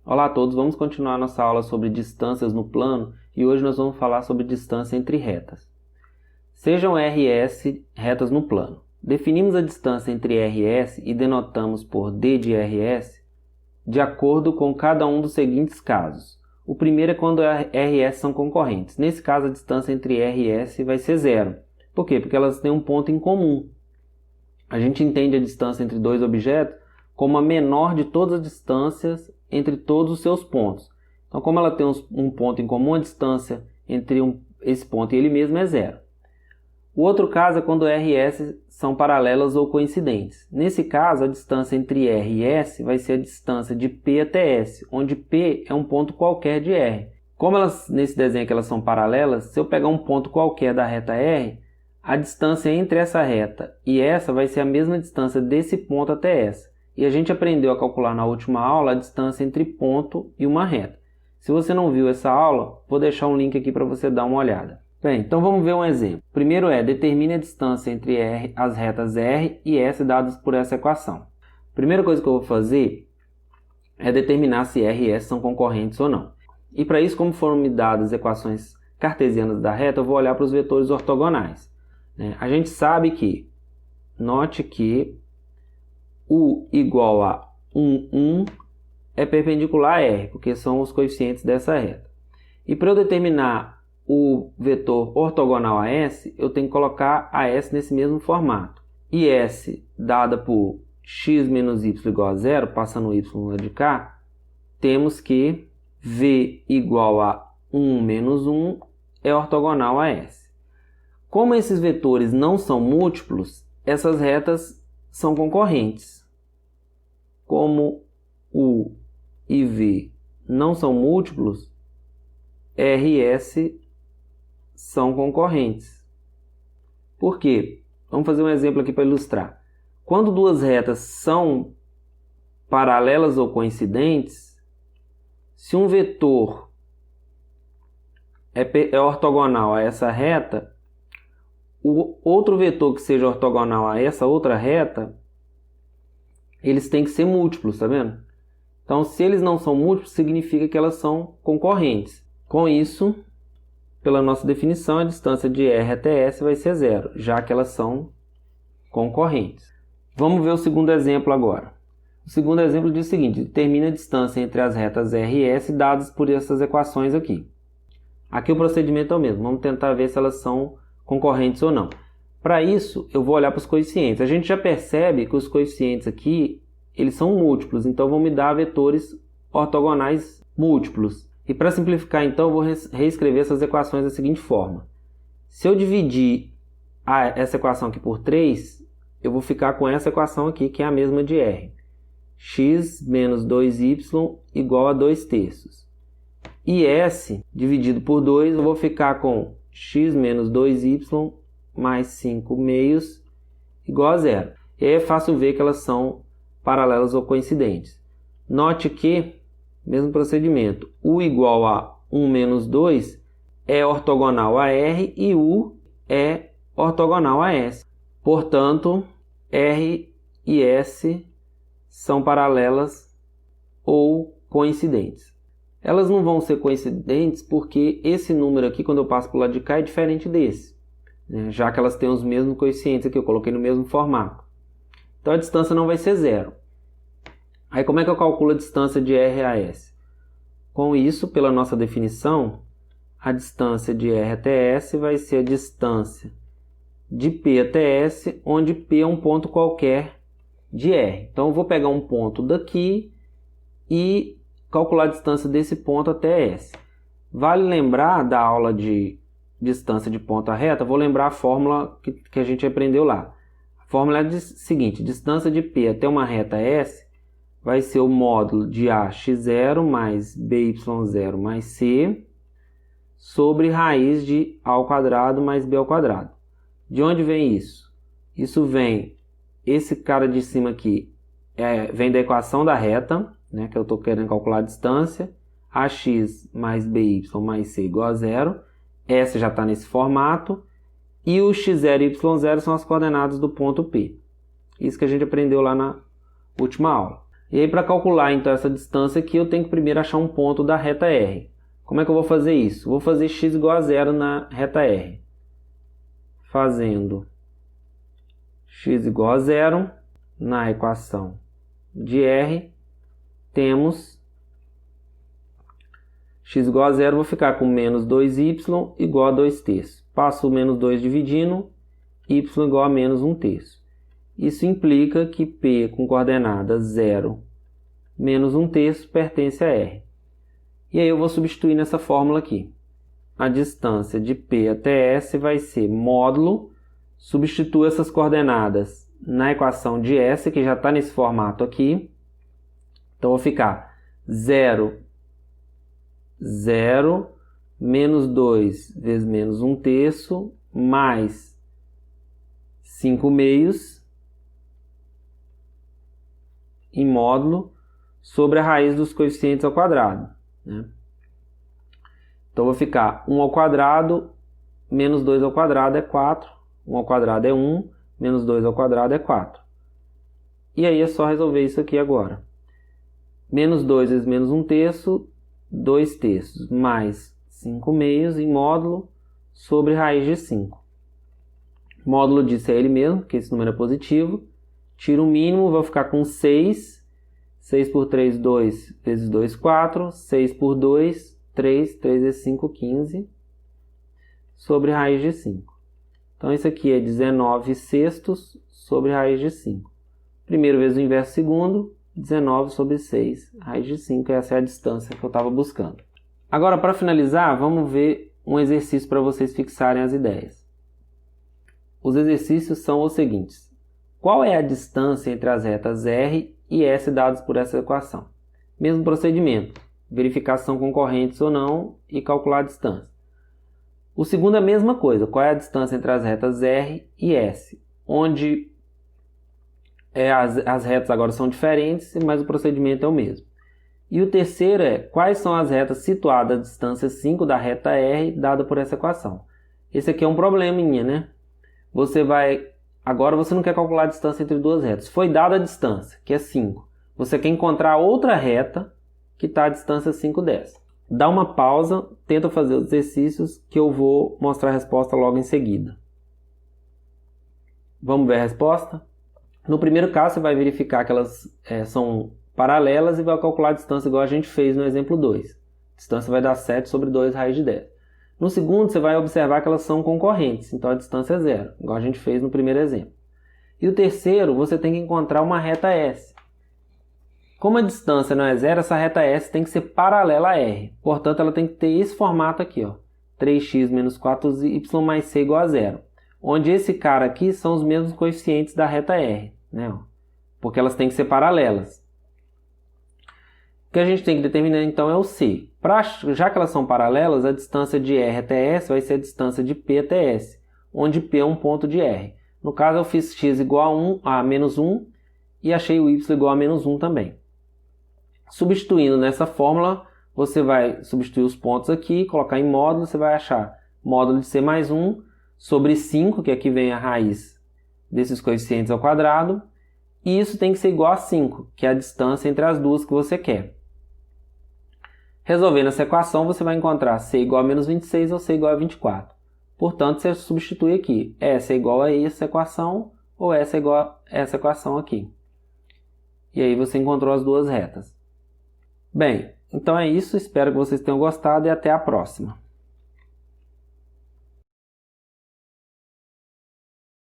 Olá a todos, vamos continuar nossa aula sobre distâncias no plano e hoje nós vamos falar sobre distância entre retas. Sejam RS retas no plano. Definimos a distância entre RS e denotamos por D de RS de acordo com cada um dos seguintes casos. O primeiro é quando RS são concorrentes. Nesse caso, a distância entre RS vai ser zero. Por quê? Porque elas têm um ponto em comum. A gente entende a distância entre dois objetos como a menor de todas as distâncias entre todos os seus pontos. Então, como ela tem um ponto em comum, a distância entre esse ponto e ele mesmo é zero. O outro caso é quando RS são paralelas ou coincidentes. Nesse caso, a distância entre R e S vai ser a distância de P até S, onde P é um ponto qualquer de R. Como nesse desenho aqui elas são paralelas, se eu pegar um ponto qualquer da reta R, a distância entre essa reta e essa vai ser a mesma distância desse ponto até essa. E a gente aprendeu a calcular na última aula a distância entre ponto e uma reta. Se você não viu essa aula, vou deixar um link aqui para você dar uma olhada. Bem, então vamos ver um exemplo. Primeiro determine a distância entre as retas R e S dadas por essa equação. Primeira coisa que eu vou fazer é determinar se R e S são concorrentes ou não. E para isso, como foram me dadas equações cartesianas da reta, eu vou olhar para os vetores ortogonais. A gente sabe que, note que U igual a 1 é perpendicular a R, porque são os coeficientes dessa reta. E para eu determinar o vetor ortogonal a S, eu tenho que colocar a S nesse mesmo formato. E S dada por x menos y igual a zero, passando o y lá de cá, temos que V igual a 1 menos 1 é ortogonal a S. Como esses vetores não são múltiplos, essas retas são concorrentes. Como U e V não são múltiplos, R e S são concorrentes. Por quê? Vamos fazer um exemplo aqui para ilustrar. Quando duas retas são paralelas ou coincidentes, se um vetor é ortogonal a essa reta, o outro vetor que seja ortogonal a essa outra reta, eles têm que ser múltiplos, tá vendo? Então, se eles não são múltiplos, significa que elas são concorrentes. Com isso, pela nossa definição, a distância de R até S vai ser zero, já que elas são concorrentes. Vamos ver o segundo exemplo agora. O segundo exemplo diz o seguinte: determina a distância entre as retas R e S dadas por essas equações aqui. Aqui o procedimento é o mesmo, vamos tentar ver se elas são concorrentes ou não. Para isso, eu vou olhar para os coeficientes. A gente já percebe que os coeficientes aqui, eles são múltiplos, então vão me dar vetores ortogonais múltiplos. E para simplificar, então, eu vou reescrever essas equações da seguinte forma. Se eu dividir essa equação aqui por 3, eu vou ficar com essa equação aqui, que é a mesma de R. X menos 2y igual a 2/3. E S dividido por 2, eu vou ficar com x menos 2y mais 5/2 igual a zero. E aí é fácil ver que elas são paralelas ou coincidentes. Note que, mesmo procedimento, U igual a 1 menos 2 é ortogonal a R e U é ortogonal a S. Portanto, R e S são paralelas ou coincidentes. Elas não vão ser coincidentes porque esse número aqui, quando eu passo para o lado de cá, é diferente desse. Já que elas têm os mesmos coeficientes aqui, eu coloquei no mesmo formato. Então a distância não vai ser zero. Aí como é que eu calculo a distância de R a S? Com isso, pela nossa definição, a distância de R até S vai ser a distância de P até S, onde P é um ponto qualquer de R. Então eu vou pegar um ponto daqui e calcular a distância desse ponto até S. Vale lembrar da aula de distância de ponto a reta, vou lembrar a fórmula que a gente aprendeu lá. A fórmula é a seguinte: distância de P até uma reta S vai ser o módulo de AX0 mais BY0 mais C sobre raiz de A ao quadrado mais B ao quadrado. De onde vem isso? Isso vem, esse cara de cima aqui, vem da equação da reta, que eu estou querendo calcular a distância, AX mais BY mais C igual a zero. Essa já está nesse formato. E o x0 e y0 são as coordenadas do ponto P. Isso que a gente aprendeu lá na última aula. E aí, para calcular então essa distância aqui, eu tenho que primeiro achar um ponto da reta R. Como é que eu vou fazer isso? Vou fazer x igual a 0 na reta R. Fazendo x igual a 0 na equação de R, temos x igual a 0, vou ficar com menos 2y igual a 2/3. Passo o menos 2 dividindo, y igual a menos 1/3. Isso implica que P com coordenada 0, menos 1/3 pertence a R. E aí eu vou substituir nessa fórmula aqui. A distância de P até S vai ser módulo, substituo essas coordenadas na equação de S, que já está nesse formato aqui. Então, vou ficar 0, 0, menos 2 vezes menos 1/3, mais 5/2 em módulo sobre a raiz dos coeficientes ao quadrado, né? Então, vou ficar 1 ao quadrado menos 2 ao quadrado é 4, 1 ao quadrado é 1, menos 2 ao quadrado é 4. E aí é só resolver isso aqui agora. Menos 2 vezes menos 1/3, 2/3, mais 5/2 em módulo sobre raiz de 5. Módulo disso é ele mesmo, porque esse número é positivo. Tiro o mínimo, vou ficar com 6. 6 por 3, 2 vezes 2, 4. 6 por 2, 3. 3 vezes 5, 15. Sobre raiz de 5. Então, isso aqui é 19/6 sobre raiz de 5. Primeiro vezes o inverso segundo, 19 sobre 6, raiz de 5. Essa é a distância que eu estava buscando. Agora, para finalizar, vamos ver um exercício para vocês fixarem as ideias. Os exercícios são os seguintes. Qual é a distância entre as retas R e S dadas por essa equação? Mesmo procedimento, verificação concorrentes ou não e calcular a distância. O segundo é a mesma coisa, qual é a distância entre as retas R e S, onde as retas agora são diferentes, mas o procedimento é o mesmo. E o terceiro é quais são as retas situadas à distância 5 da reta R dada por essa equação. Esse aqui é um probleminha, né? Agora você não quer calcular a distância entre duas retas. Foi dada a distância, que é 5. Você quer encontrar outra reta que está à distância 5 dessa. Dá uma pausa, tenta fazer os exercícios que eu vou mostrar a resposta logo em seguida. Vamos ver a resposta? No primeiro caso, você vai verificar que elas são paralelas e vai calcular a distância igual a gente fez no exemplo 2. A distância vai dar 7 sobre 2 raiz de 10. No segundo, você vai observar que elas são concorrentes, então a distância é 0, igual a gente fez no primeiro exemplo. E o terceiro, você tem que encontrar uma reta S. Como a distância não é 0, essa reta S tem que ser paralela a R. Portanto, ela tem que ter esse formato aqui, ó, 3x menos 4y mais c igual a 0. Onde esse cara aqui são os mesmos coeficientes da reta R, né? Porque elas têm que ser paralelas. O que a gente tem que determinar então é o C. Já que elas são paralelas, a distância de R até S vai ser a distância de P até S, onde P é um ponto de R. No caso, eu fiz x igual a menos 1 e achei o y igual a menos 1 também. Substituindo nessa fórmula, você vai substituir os pontos aqui, colocar em módulo, você vai achar módulo de C mais 1 sobre 5, que aqui vem a raiz desses coeficientes ao quadrado, e isso tem que ser igual a 5, que é a distância entre as duas que você quer. Resolvendo essa equação, você vai encontrar C igual a menos 26 ou C igual a 24. Portanto, você substitui aqui. S é igual a essa equação ou S é igual a essa equação aqui. E aí você encontrou as duas retas. Bem, então é isso. Espero que vocês tenham gostado e até a próxima.